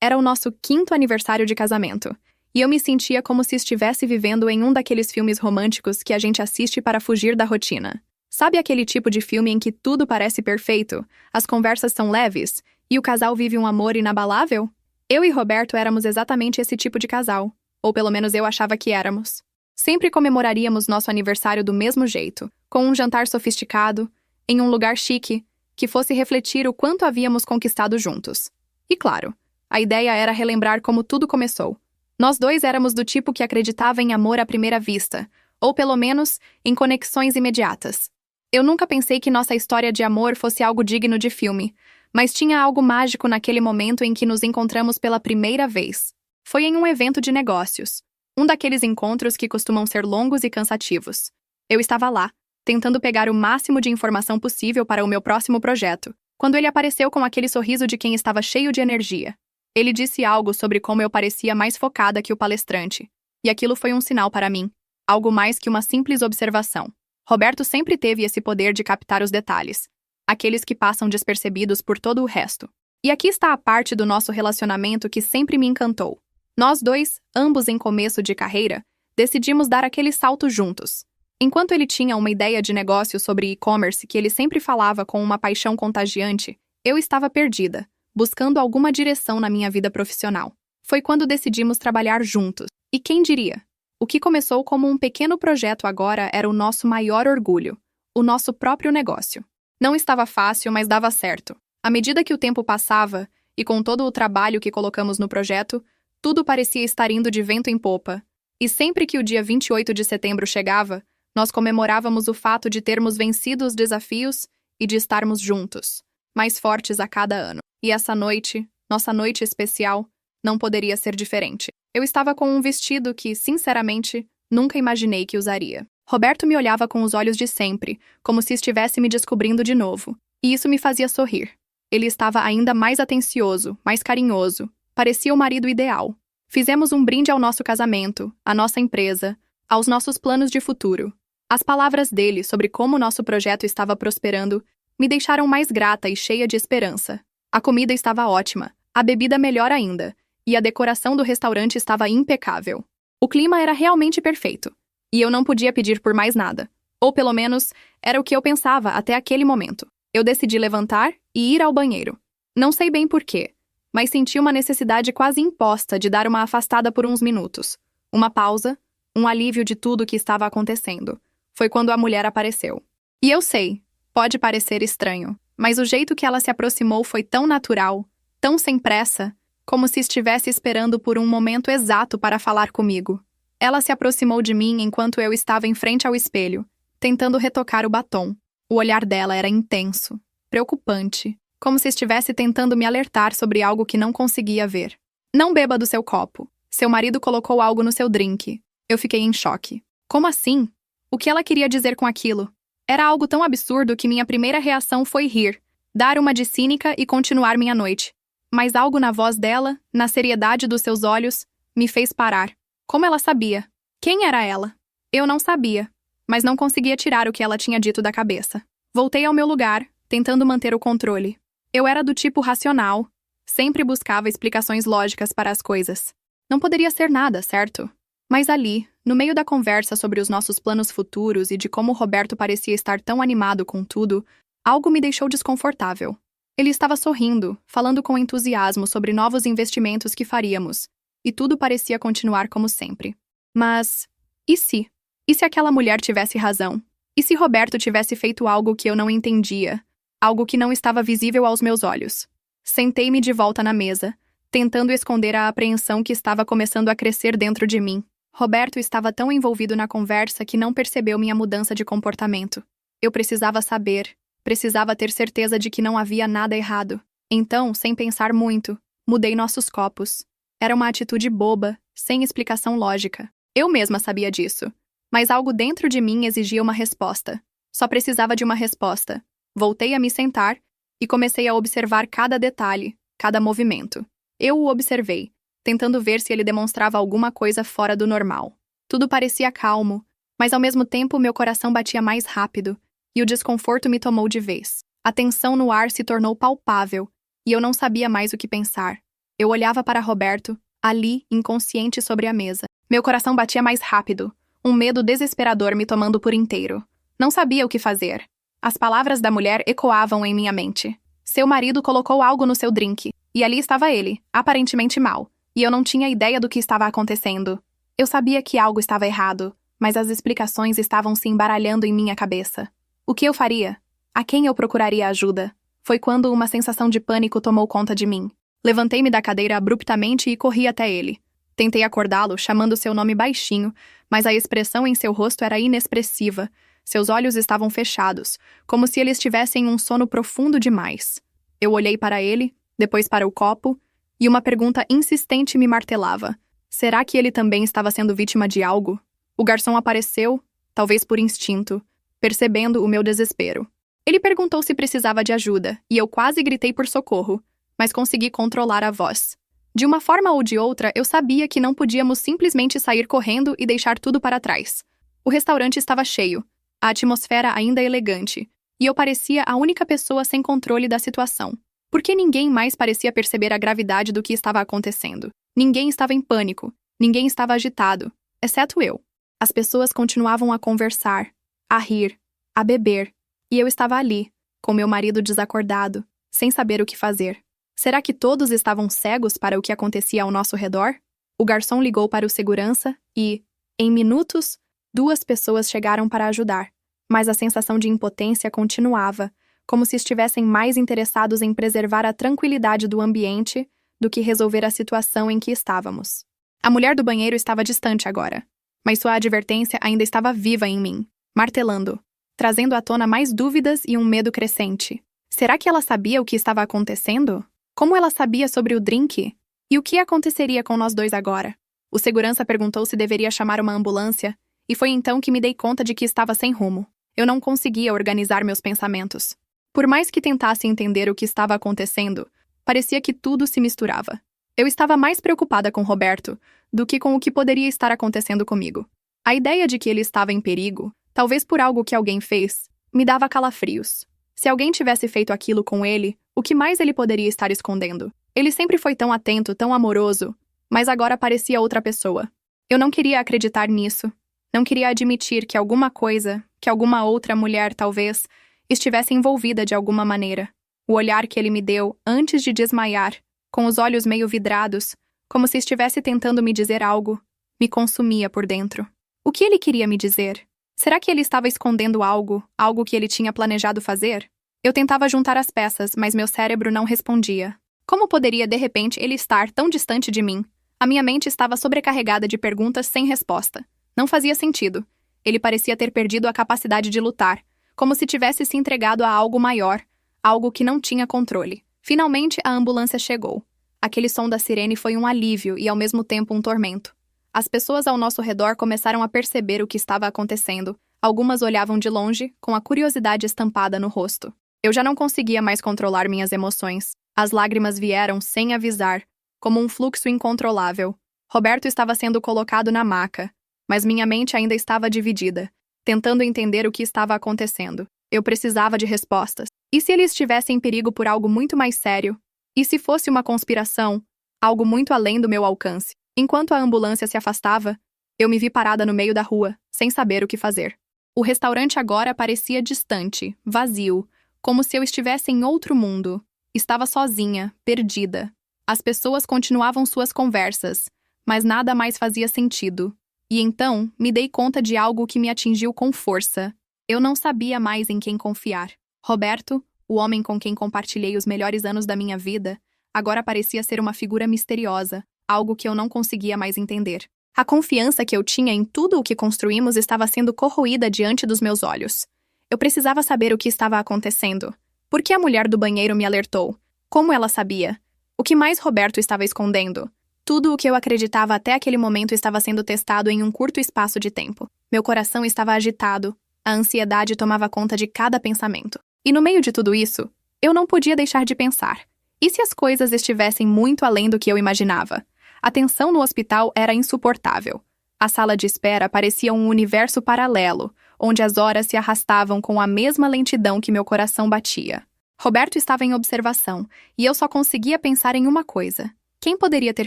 Era o nosso 5º aniversário de casamento, e eu me sentia como se estivesse vivendo em um daqueles filmes românticos que a gente assiste para fugir da rotina. Sabe aquele tipo de filme em que tudo parece perfeito, as conversas são leves, e o casal vive um amor inabalável? Eu e Roberto éramos exatamente esse tipo de casal, ou pelo menos eu achava que éramos. Sempre comemoraríamos nosso aniversário do mesmo jeito, com um jantar sofisticado, em um lugar chique, que fosse refletir o quanto havíamos conquistado juntos. E claro, a ideia era relembrar como tudo começou. Nós dois éramos do tipo que acreditava em amor à primeira vista, ou pelo menos, em conexões imediatas. Eu nunca pensei que nossa história de amor fosse algo digno de filme, mas tinha algo mágico naquele momento em que nos encontramos pela primeira vez. Foi em um evento de negócios, um daqueles encontros que costumam ser longos e cansativos. Eu estava lá, tentando pegar o máximo de informação possível para o meu próximo projeto, quando ele apareceu com aquele sorriso de quem estava cheio de energia. Ele disse algo sobre como eu parecia mais focada que o palestrante, e aquilo foi um sinal para mim, algo mais que uma simples observação. Roberto sempre teve esse poder de captar os detalhes, aqueles que passam despercebidos por todo o resto. E aqui está a parte do nosso relacionamento que sempre me encantou. Nós dois, ambos em começo de carreira, decidimos dar aquele salto juntos. Enquanto ele tinha uma ideia de negócio sobre e-commerce que ele sempre falava com uma paixão contagiante, eu estava perdida, buscando alguma direção na minha vida profissional. Foi quando decidimos trabalhar juntos. E quem diria? O que começou como um pequeno projeto agora era o nosso maior orgulho, o nosso próprio negócio. Não estava fácil, mas dava certo. À medida que o tempo passava, e com todo o trabalho que colocamos no projeto, tudo parecia estar indo de vento em popa. E sempre que o dia 28 de setembro chegava, nós comemorávamos o fato de termos vencido os desafios e de estarmos juntos, mais fortes a cada ano. E essa noite, nossa noite especial, não poderia ser diferente. Eu estava com um vestido que, sinceramente, nunca imaginei que usaria. Roberto me olhava com os olhos de sempre, como se estivesse me descobrindo de novo, e isso me fazia sorrir. Ele estava ainda mais atencioso, mais carinhoso, parecia o marido ideal. Fizemos um brinde ao nosso casamento, à nossa empresa, aos nossos planos de futuro. As palavras dele sobre como nosso projeto estava prosperando me deixaram mais grata e cheia de esperança. A comida estava ótima, a bebida melhor ainda, e a decoração do restaurante estava impecável. O clima era realmente perfeito, e eu não podia pedir por mais nada. Ou pelo menos, era o que eu pensava até aquele momento. Eu decidi levantar e ir ao banheiro. Não sei bem porquê, mas senti uma necessidade quase imposta de dar uma afastada por uns minutos. Uma pausa, um alívio de tudo o que estava acontecendo. Foi quando a mulher apareceu. E eu sei, pode parecer estranho, mas o jeito que ela se aproximou foi tão natural, tão sem pressa, como se estivesse esperando por um momento exato para falar comigo. Ela se aproximou de mim enquanto eu estava em frente ao espelho, tentando retocar o batom. O olhar dela era intenso, preocupante, como se estivesse tentando me alertar sobre algo que não conseguia ver. Não beba do seu copo. Seu marido colocou algo no seu drink. Eu fiquei em choque. Como assim? O que ela queria dizer com aquilo? Era algo tão absurdo que minha primeira reação foi rir, dar uma de cínica e continuar minha noite. Mas algo na voz dela, na seriedade dos seus olhos, me fez parar. Como ela sabia? Quem era ela? Eu não sabia, mas não conseguia tirar o que ela tinha dito da cabeça. Voltei ao meu lugar, tentando manter o controle. Eu era do tipo racional, sempre buscava explicações lógicas para as coisas. Não poderia ser nada, certo? Mas ali, no meio da conversa sobre os nossos planos futuros e de como Roberto parecia estar tão animado com tudo, algo me deixou desconfortável. Ele estava sorrindo, falando com entusiasmo sobre novos investimentos que faríamos, e tudo parecia continuar como sempre. Mas, e se? E se aquela mulher tivesse razão? E se Roberto tivesse feito algo que eu não entendia? Algo que não estava visível aos meus olhos? Sentei-me de volta na mesa, tentando esconder a apreensão que estava começando a crescer dentro de mim. Roberto estava tão envolvido na conversa que não percebeu minha mudança de comportamento. Eu precisava saber, precisava ter certeza de que não havia nada errado. Então, sem pensar muito, mudei nossos copos. Era uma atitude boba, sem explicação lógica. Eu mesma sabia disso. Mas algo dentro de mim exigia uma resposta. Só precisava de uma resposta. Voltei a me sentar e comecei a observar cada detalhe, cada movimento. Eu o observei, tentando ver se ele demonstrava alguma coisa fora do normal. Tudo parecia calmo, mas ao mesmo tempo meu coração batia mais rápido e o desconforto me tomou de vez. A tensão no ar se tornou palpável e eu não sabia mais o que pensar. Eu olhava para Roberto, ali, inconsciente sobre a mesa. Meu coração batia mais rápido, um medo desesperador me tomando por inteiro. Não sabia o que fazer. As palavras da mulher ecoavam em minha mente. Seu marido colocou algo no seu drink, e ali estava ele, aparentemente mal, e eu não tinha ideia do que estava acontecendo. Eu sabia que algo estava errado, mas as explicações estavam se embaralhando em minha cabeça. O que eu faria? A quem eu procuraria ajuda? Foi quando uma sensação de pânico tomou conta de mim. Levantei-me da cadeira abruptamente e corri até ele. Tentei acordá-lo, chamando seu nome baixinho, mas a expressão em seu rosto era inexpressiva. Seus olhos estavam fechados, como se ele estivesse em um sono profundo demais. Eu olhei para ele, depois para o copo, e uma pergunta insistente me martelava. Será que ele também estava sendo vítima de algo? O garçom apareceu, talvez por instinto, percebendo o meu desespero. Ele perguntou se precisava de ajuda, e eu quase gritei por socorro, mas consegui controlar a voz. De uma forma ou de outra, eu sabia que não podíamos simplesmente sair correndo e deixar tudo para trás. O restaurante estava cheio, a atmosfera ainda elegante, e eu parecia a única pessoa sem controle da situação. Porque ninguém mais parecia perceber a gravidade do que estava acontecendo. Ninguém estava em pânico, ninguém estava agitado, exceto eu. As pessoas continuavam a conversar, a rir, a beber, e eu estava ali, com meu marido desacordado, sem saber o que fazer. Será que todos estavam cegos para o que acontecia ao nosso redor? O garçom ligou para o segurança e, em minutos, 2 pessoas chegaram para ajudar, mas a sensação de impotência continuava, como se estivessem mais interessados em preservar a tranquilidade do ambiente do que resolver a situação em que estávamos. A mulher do banheiro estava distante agora, mas sua advertência ainda estava viva em mim, martelando, trazendo à tona mais dúvidas e um medo crescente. Será que ela sabia o que estava acontecendo? Como ela sabia sobre o drink? E o que aconteceria com nós dois agora? O segurança perguntou se deveria chamar uma ambulância, e foi então que me dei conta de que estava sem rumo. Eu não conseguia organizar meus pensamentos. Por mais que tentasse entender o que estava acontecendo, parecia que tudo se misturava. Eu estava mais preocupada com Roberto do que com o que poderia estar acontecendo comigo. A ideia de que ele estava em perigo, talvez por algo que alguém fez, me dava calafrios. Se alguém tivesse feito aquilo com ele, o que mais ele poderia estar escondendo? Ele sempre foi tão atento, tão amoroso, mas agora parecia outra pessoa. Eu não queria acreditar nisso. Não queria admitir que alguma coisa, que alguma outra mulher, talvez, estivesse envolvida de alguma maneira. O olhar que ele me deu, antes de desmaiar, com os olhos meio vidrados, como se estivesse tentando me dizer algo, me consumia por dentro. O que ele queria me dizer? Será que ele estava escondendo algo, algo que ele tinha planejado fazer? Eu tentava juntar as peças, mas meu cérebro não respondia. Como poderia, de repente, ele estar tão distante de mim? A minha mente estava sobrecarregada de perguntas sem resposta. Não fazia sentido. Ele parecia ter perdido a capacidade de lutar, como se tivesse se entregado a algo maior, algo que não tinha controle. Finalmente, a ambulância chegou. Aquele som da sirene foi um alívio e, ao mesmo tempo, um tormento. As pessoas ao nosso redor começaram a perceber o que estava acontecendo. Algumas olhavam de longe, com a curiosidade estampada no rosto. Eu já não conseguia mais controlar minhas emoções. As lágrimas vieram sem avisar, como um fluxo incontrolável. Roberto estava sendo colocado na maca, mas minha mente ainda estava dividida, tentando entender o que estava acontecendo. Eu precisava de respostas. E se ele estivesse em perigo por algo muito mais sério? E se fosse uma conspiração? Algo muito além do meu alcance? Enquanto a ambulância se afastava, eu me vi parada no meio da rua, sem saber o que fazer. O restaurante agora parecia distante, vazio, como se eu estivesse em outro mundo. Estava sozinha, perdida. As pessoas continuavam suas conversas, mas nada mais fazia sentido. E então, me dei conta de algo que me atingiu com força. Eu não sabia mais em quem confiar. Roberto, o homem com quem compartilhei os melhores anos da minha vida, agora parecia ser uma figura misteriosa, algo que eu não conseguia mais entender. A confiança que eu tinha em tudo o que construímos estava sendo corroída diante dos meus olhos. Eu precisava saber o que estava acontecendo. Por que a mulher do banheiro me alertou? Como ela sabia? O que mais Roberto estava escondendo? Tudo o que eu acreditava até aquele momento estava sendo testado em um curto espaço de tempo. Meu coração estava agitado, a ansiedade tomava conta de cada pensamento. E no meio de tudo isso, eu não podia deixar de pensar. E se as coisas estivessem muito além do que eu imaginava? A tensão no hospital era insuportável. A sala de espera parecia um universo paralelo, onde as horas se arrastavam com a mesma lentidão que meu coração batia. Roberto estava em observação, e eu só conseguia pensar em uma coisa. Quem poderia ter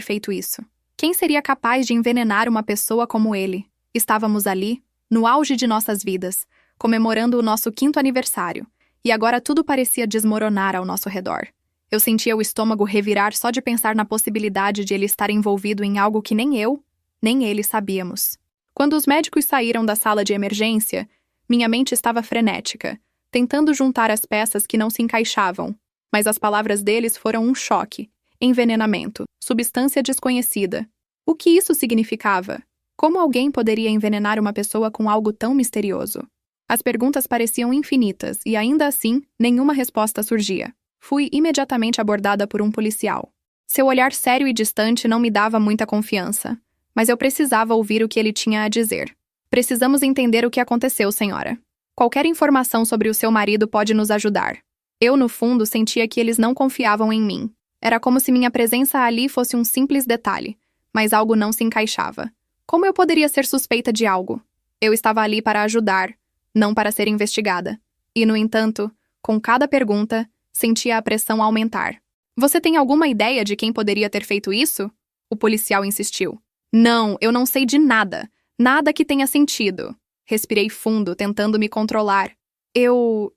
feito isso? Quem seria capaz de envenenar uma pessoa como ele? Estávamos ali, no auge de nossas vidas, comemorando o nosso 5º aniversário, e agora tudo parecia desmoronar ao nosso redor. Eu sentia o estômago revirar só de pensar na possibilidade de ele estar envolvido em algo que nem eu, nem ele sabíamos. Quando os médicos saíram da sala de emergência, minha mente estava frenética, tentando juntar as peças que não se encaixavam, mas as palavras deles foram um choque. Envenenamento, substância desconhecida. O que isso significava? Como alguém poderia envenenar uma pessoa com algo tão misterioso? As perguntas pareciam infinitas e, ainda assim, nenhuma resposta surgia. Fui imediatamente abordada por um policial. Seu olhar sério e distante não me dava muita confiança, mas eu precisava ouvir o que ele tinha a dizer. Precisamos entender o que aconteceu, senhora. Qualquer informação sobre o seu marido pode nos ajudar. Eu, no fundo, sentia que eles não confiavam em mim. Era como se minha presença ali fosse um simples detalhe, mas algo não se encaixava. Como eu poderia ser suspeita de algo? Eu estava ali para ajudar, não para ser investigada. E, no entanto, com cada pergunta, sentia a pressão aumentar. Você tem alguma ideia de quem poderia ter feito isso? O policial insistiu. Não, eu não sei de nada. Nada que tenha sentido. Respirei fundo, tentando me controlar. Eu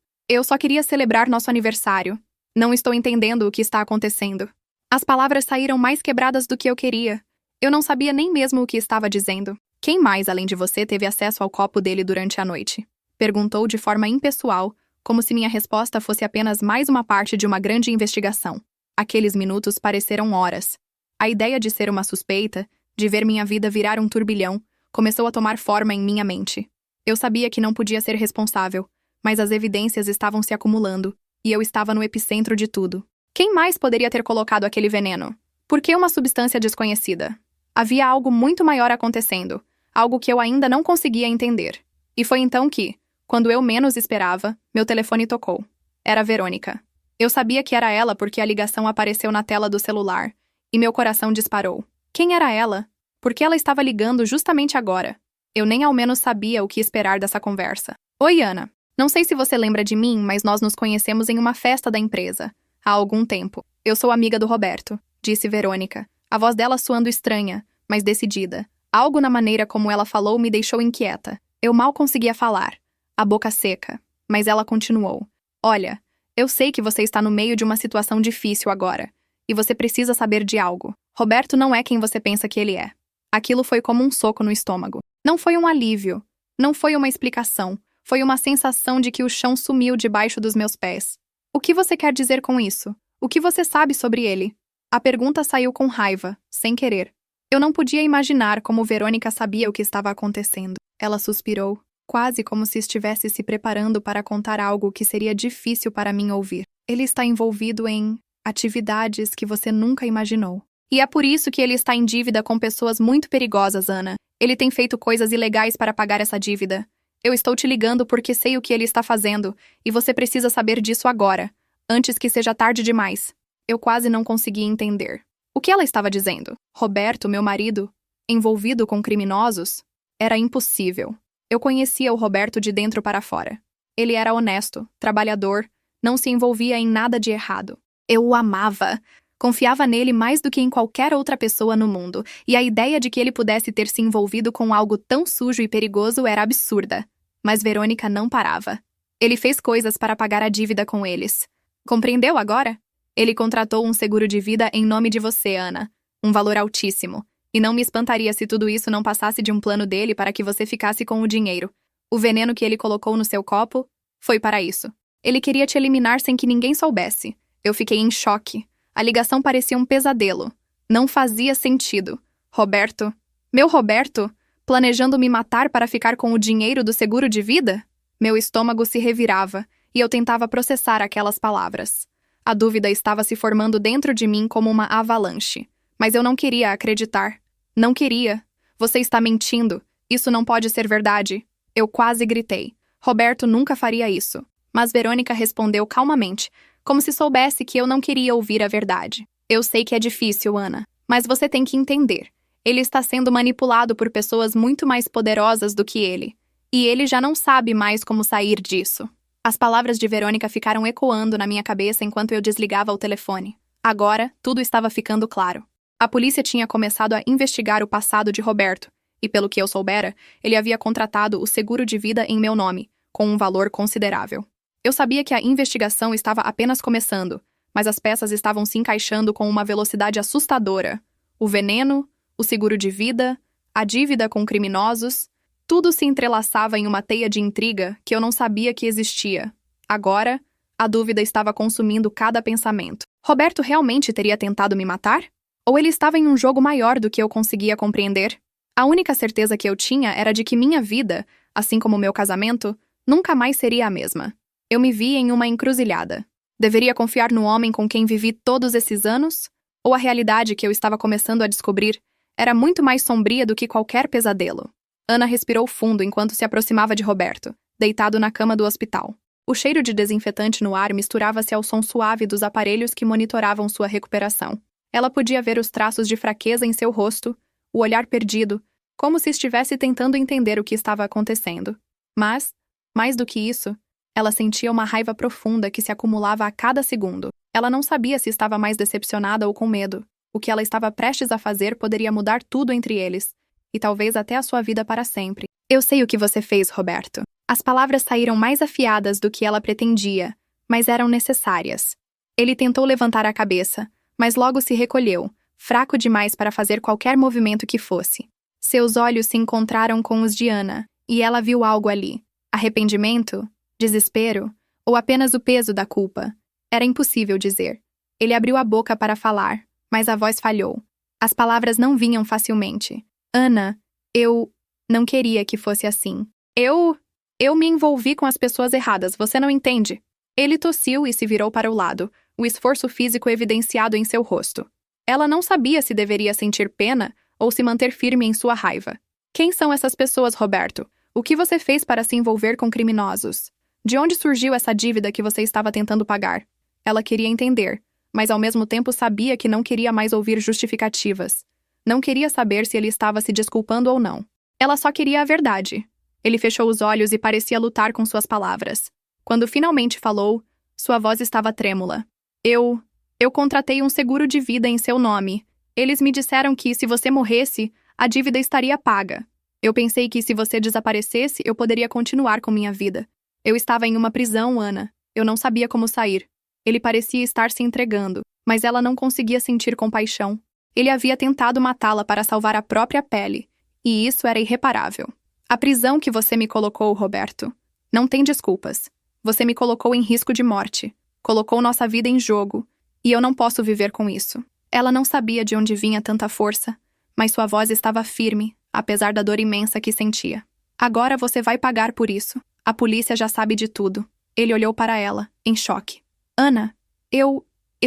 só queria celebrar nosso aniversário. Não estou entendendo o que está acontecendo. As palavras saíram mais quebradas do que eu queria. Eu não sabia nem mesmo o que estava dizendo. Quem mais, além de você, teve acesso ao copo dele durante a noite? Perguntou de forma impessoal, como se minha resposta fosse apenas mais uma parte de uma grande investigação. Aqueles minutos pareceram horas. A ideia de ser uma suspeita, de ver minha vida virar um turbilhão, começou a tomar forma em minha mente. Eu sabia que não podia ser responsável, mas as evidências estavam se acumulando, e eu estava no epicentro de tudo. Quem mais poderia ter colocado aquele veneno? Por que uma substância desconhecida? Havia algo muito maior acontecendo, algo que eu ainda não conseguia entender. E foi então que, quando eu menos esperava, meu telefone tocou. Era Verônica. Eu sabia que era ela porque a ligação apareceu na tela do celular, e meu coração disparou. Quem era ela? Por que ela estava ligando justamente agora? Eu nem ao menos sabia o que esperar dessa conversa. Oi, Ana. Não sei se você lembra de mim, mas nós nos conhecemos em uma festa da empresa, há algum tempo. Eu sou amiga do Roberto, disse Verônica, a voz dela soando estranha, mas decidida. Algo na maneira como ela falou me deixou inquieta. Eu mal conseguia falar, a boca seca, mas ela continuou. Olha, eu sei que você está no meio de uma situação difícil agora, e você precisa saber de algo. Roberto não é quem você pensa que ele é. Aquilo foi como um soco no estômago. Não foi um alívio, não foi uma explicação. Foi uma sensação de que o chão sumiu debaixo dos meus pés. O que você quer dizer com isso? O que você sabe sobre ele? A pergunta saiu com raiva, sem querer. Eu não podia imaginar como Verônica sabia o que estava acontecendo. Ela suspirou, quase como se estivesse se preparando para contar algo que seria difícil para mim ouvir. Ele está envolvido em atividades que você nunca imaginou. E é por isso que ele está em dívida com pessoas muito perigosas, Ana. Ele tem feito coisas ilegais para pagar essa dívida. Eu estou te ligando porque sei o que ele está fazendo, e você precisa saber disso agora, antes que seja tarde demais. Eu quase não conseguia entender. O que ela estava dizendo? Roberto, meu marido, envolvido com criminosos? Era impossível. Eu conhecia o Roberto de dentro para fora. Ele era honesto, trabalhador, não se envolvia em nada de errado. Eu o amava. Confiava nele mais do que em qualquer outra pessoa no mundo, e a ideia de que ele pudesse ter se envolvido com algo tão sujo e perigoso era absurda. Mas Verônica não parava. Ele fez coisas para pagar a dívida com eles. Compreendeu agora? Ele contratou um seguro de vida em nome de você, Ana. Um valor altíssimo. E não me espantaria se tudo isso não passasse de um plano dele para que você ficasse com o dinheiro. O veneno que ele colocou no seu copo foi para isso. Ele queria te eliminar sem que ninguém soubesse. Eu fiquei em choque. A ligação parecia um pesadelo. Não fazia sentido. Roberto? Meu Roberto? Planejando me matar para ficar com o dinheiro do seguro de vida? Meu estômago se revirava, e eu tentava processar aquelas palavras. A dúvida estava se formando dentro de mim como uma avalanche. Mas eu não queria acreditar. Não queria. Você está mentindo. Isso não pode ser verdade. Eu quase gritei. Roberto nunca faria isso. Mas Verônica respondeu calmamente, como se soubesse que eu não queria ouvir a verdade. Eu sei que é difícil, Ana, mas você tem que entender. Ele está sendo manipulado por pessoas muito mais poderosas do que ele. E ele já não sabe mais como sair disso. As palavras de Verônica ficaram ecoando na minha cabeça enquanto eu desligava o telefone. Agora, tudo estava ficando claro. A polícia tinha começado a investigar o passado de Roberto, e pelo que eu soubera, ele havia contratado o seguro de vida em meu nome, com um valor considerável. Eu sabia que a investigação estava apenas começando, mas as peças estavam se encaixando com uma velocidade assustadora. O veneno, o seguro de vida, a dívida com criminosos, tudo se entrelaçava em uma teia de intriga que eu não sabia que existia. Agora, a dúvida estava consumindo cada pensamento. Roberto realmente teria tentado me matar? Ou ele estava em um jogo maior do que eu conseguia compreender? A única certeza que eu tinha era de que minha vida, assim como meu casamento, nunca mais seria a mesma. Eu me vi em uma encruzilhada. Deveria confiar no homem com quem vivi todos esses anos? Ou a realidade que eu estava começando a descobrir era muito mais sombria do que qualquer pesadelo? Ana respirou fundo enquanto se aproximava de Roberto, deitado na cama do hospital. O cheiro de desinfetante no ar misturava-se ao som suave dos aparelhos que monitoravam sua recuperação. Ela podia ver os traços de fraqueza em seu rosto, o olhar perdido, como se estivesse tentando entender o que estava acontecendo. Mas, mais do que isso, ela sentia uma raiva profunda que se acumulava a cada segundo. Ela não sabia se estava mais decepcionada ou com medo. O que ela estava prestes a fazer poderia mudar tudo entre eles, e talvez até a sua vida para sempre. Eu sei o que você fez, Roberto. As palavras saíram mais afiadas do que ela pretendia, mas eram necessárias. Ele tentou levantar a cabeça, mas logo se recolheu, fraco demais para fazer qualquer movimento que fosse. Seus olhos se encontraram com os de Ana, e ela viu algo ali. Arrependimento? Desespero? Ou apenas o peso da culpa? Era impossível dizer. Ele abriu a boca para falar, mas a voz falhou. As palavras não vinham facilmente. Ana, eu não queria que fosse assim. Eu me envolvi com as pessoas erradas, você não entende? Ele tossiu e se virou para o lado, o esforço físico evidenciado em seu rosto. Ela não sabia se deveria sentir pena ou se manter firme em sua raiva. Quem são essas pessoas, Roberto? O que você fez para se envolver com criminosos? De onde surgiu essa dívida que você estava tentando pagar? Ela queria entender, mas ao mesmo tempo sabia que não queria mais ouvir justificativas. Não queria saber se ele estava se desculpando ou não. Ela só queria a verdade. Ele fechou os olhos e parecia lutar com suas palavras. Quando finalmente falou, sua voz estava trêmula. Eu contratei um seguro de vida em seu nome. Eles me disseram que, se você morresse, a dívida estaria paga. Eu pensei que, se você desaparecesse, eu poderia continuar com minha vida. Eu estava em uma prisão, Ana. Eu não sabia como sair. Ele parecia estar se entregando, mas ela não conseguia sentir compaixão. Ele havia tentado matá-la para salvar a própria pele, e isso era irreparável. A prisão que você me colocou, Roberto. Não tem desculpas. Você me colocou em risco de morte. Colocou nossa vida em jogo. E eu não posso viver com isso. Ela não sabia de onde vinha tanta força, mas sua voz estava firme, apesar da dor imensa que sentia. Agora você vai pagar por isso. A polícia já sabe de tudo. Ele olhou para ela, em choque. Ana, eu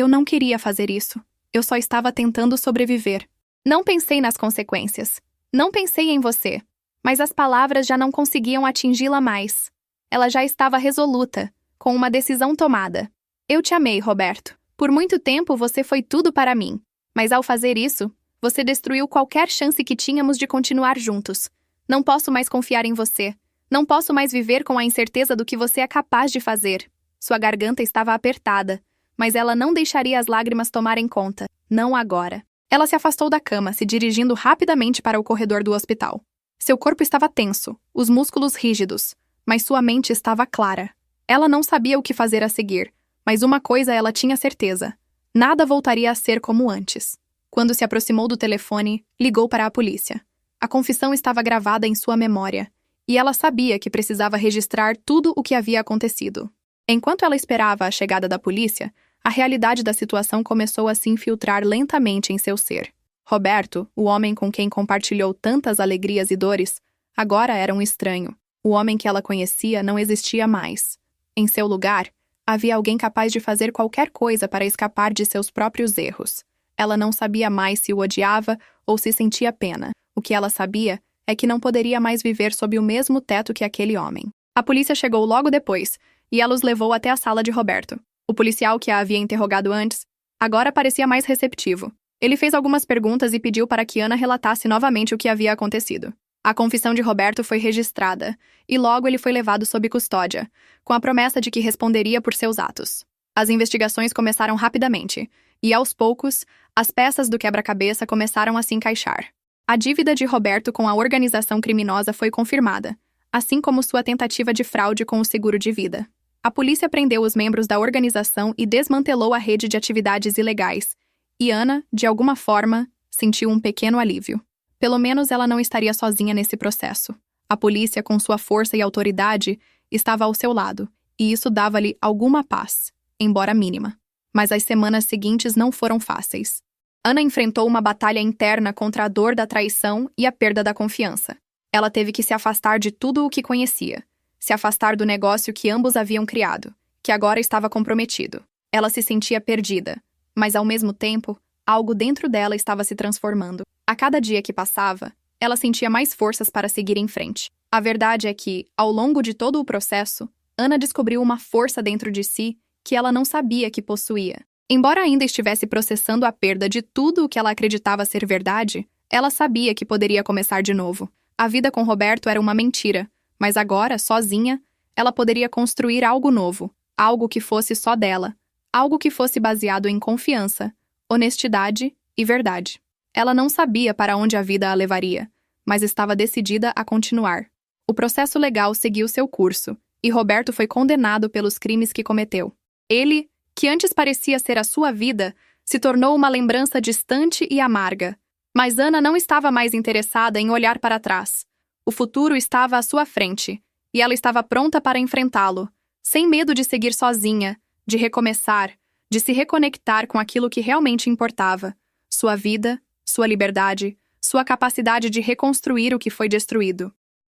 não queria fazer isso. Eu só estava tentando sobreviver. Não pensei nas consequências. Não pensei em você. Mas as palavras já não conseguiam atingi-la mais. Ela já estava resoluta, com uma decisão tomada. Eu te amei, Roberto. Por muito tempo você foi tudo para mim. Mas ao fazer isso, você destruiu qualquer chance que tínhamos de continuar juntos. Não posso mais confiar em você. Não posso mais viver com a incerteza do que você é capaz de fazer. Sua garganta estava apertada, mas ela não deixaria as lágrimas tomarem conta. Não agora. Ela se afastou da cama, se dirigindo rapidamente para o corredor do hospital. Seu corpo estava tenso, os músculos rígidos, mas sua mente estava clara. Ela não sabia o que fazer a seguir, mas uma coisa ela tinha certeza. Nada voltaria a ser como antes. Quando se aproximou do telefone, ligou para a polícia. A confissão estava gravada em sua memória, e ela sabia que precisava registrar tudo o que havia acontecido. Enquanto ela esperava a chegada da polícia, a realidade da situação começou a se infiltrar lentamente em seu ser. Roberto, o homem com quem compartilhou tantas alegrias e dores, agora era um estranho. O homem que ela conhecia não existia mais. Em seu lugar, havia alguém capaz de fazer qualquer coisa para escapar de seus próprios erros. Ela não sabia mais se o odiava ou se sentia pena. O que ela sabia é que não poderia mais viver sob o mesmo teto que aquele homem. A polícia chegou logo depois, e ela os levou até a sala de Roberto. O policial que a havia interrogado antes, agora parecia mais receptivo. Ele fez algumas perguntas e pediu para que Ana relatasse novamente o que havia acontecido. A confissão de Roberto foi registrada, e logo ele foi levado sob custódia, com a promessa de que responderia por seus atos. As investigações começaram rapidamente, e aos poucos, As peças do quebra-cabeça começaram a se encaixar. A dívida de Roberto com a organização criminosa foi confirmada, assim como sua tentativa de fraude com o seguro de vida. A polícia prendeu os membros da organização e desmantelou a rede de atividades ilegais, e Ana, de alguma forma, sentiu um pequeno alívio. Pelo menos ela não estaria sozinha nesse processo. A polícia, com sua força e autoridade, estava ao seu lado, e isso dava-lhe alguma paz, embora mínima. Mas as semanas seguintes não foram fáceis. Ana enfrentou uma batalha interna contra a dor da traição e a perda da confiança. Ela teve que se afastar de tudo o que conhecia, se afastar do negócio que ambos haviam criado, que agora estava comprometido. Ela se sentia perdida, mas ao mesmo tempo, algo dentro dela estava se transformando. A cada dia que passava, ela sentia mais forças para seguir em frente. A verdade é que, ao longo de todo o processo, Ana descobriu uma força dentro de si que ela não sabia que possuía. Embora ainda estivesse processando a perda de tudo o que ela acreditava ser verdade, ela sabia que poderia começar de novo. A vida com Roberto era uma mentira, mas agora, sozinha, ela poderia construir algo novo, algo que fosse só dela, algo que fosse baseado em confiança, honestidade e verdade. Ela não sabia para onde a vida a levaria, mas estava decidida a continuar. O processo legal seguiu seu curso, e Roberto foi condenado pelos crimes que cometeu. Ele, que antes parecia ser a sua vida, se tornou uma lembrança distante e amarga. Mas Ana não estava mais interessada em olhar para trás. O futuro estava à sua frente, e ela estava pronta para enfrentá-lo, sem medo de seguir sozinha, de recomeçar, de se reconectar com aquilo que realmente importava: sua vida, sua liberdade, sua capacidade de reconstruir o que foi destruído.